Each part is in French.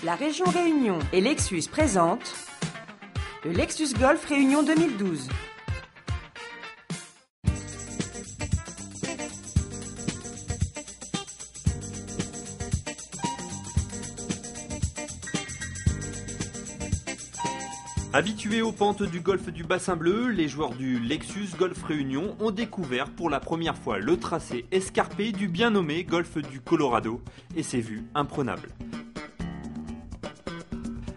La région Réunion et Lexus présentent le Lexus Golf Réunion 2012. Habitués aux pentes du golfe du Bassin Bleu, les joueurs du Lexus Golf Réunion ont découvert pour la première fois le tracé escarpé du bien nommé golfe du Colorado et ses vues imprenables.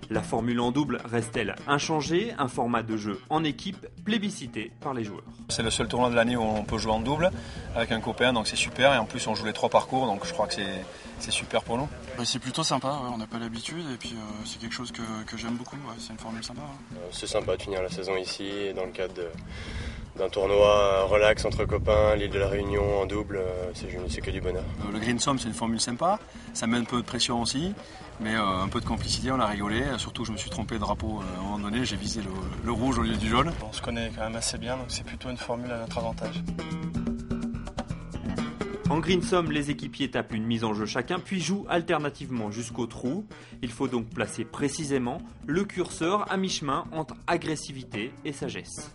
La formule en double reste-t-elle inchangée, un format de jeu en équipe plébiscité par les joueurs. C'est le seul tournoi de l'année où on peut jouer en double avec un copain, donc c'est super, et en plus on joue les 3 parcours, donc je crois que c'est super pour nous. C'est plutôt sympa, on n'a pas l'habitude et puis c'est quelque chose que j'aime beaucoup, c'est une formule sympa. C'est sympa de finir la saison ici dans le cadre d'un tournoi relax entre copains, l'île de la Réunion en double, c'est que du bonheur. Le Greensome c'est une formule sympa, ça met un peu de pression aussi, mais un peu de complicité, on a rigolé, surtout je me suis trompé de drapeau à un moment donné, j'ai visé le rouge au lieu du jaune. On se connaît quand même assez bien, donc c'est plutôt une formule à notre avantage. En Greensome, les équipiers tapent une mise en jeu chacun, puis jouent alternativement jusqu'au trou. Il faut donc placer précisément le curseur à mi-chemin entre agressivité et sagesse.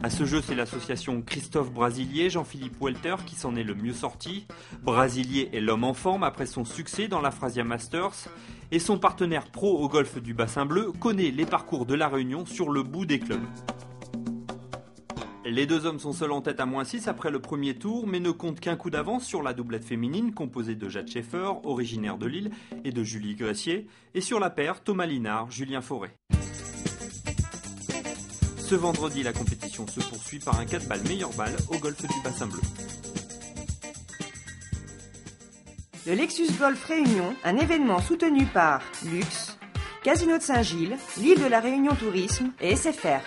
À ce jeu, c'est l'association Christophe Brasilier, Jean-Philippe Welter qui s'en est le mieux sorti. Brasilier est l'homme en forme après son succès dans la Phrasia Masters et son partenaire pro au golfe du Bassin Bleu connaît les parcours de la Réunion sur le bout des clubs. Les deux hommes sont seuls en tête à -6 après le premier tour, mais ne comptent qu'un coup d'avance sur la doublette féminine composée de Jade Schaeffer, originaire de Lille, et de Julie Gressier, et sur la paire Thomas Linard, Julien Fauré. Ce vendredi, la compétition se poursuit par un 4 balles meilleure balle au golfe du Bassin Bleu. Le Lexus Golf Réunion, un événement soutenu par Luxe, Casino de Saint-Gilles, l'île de la Réunion Tourisme et SFR.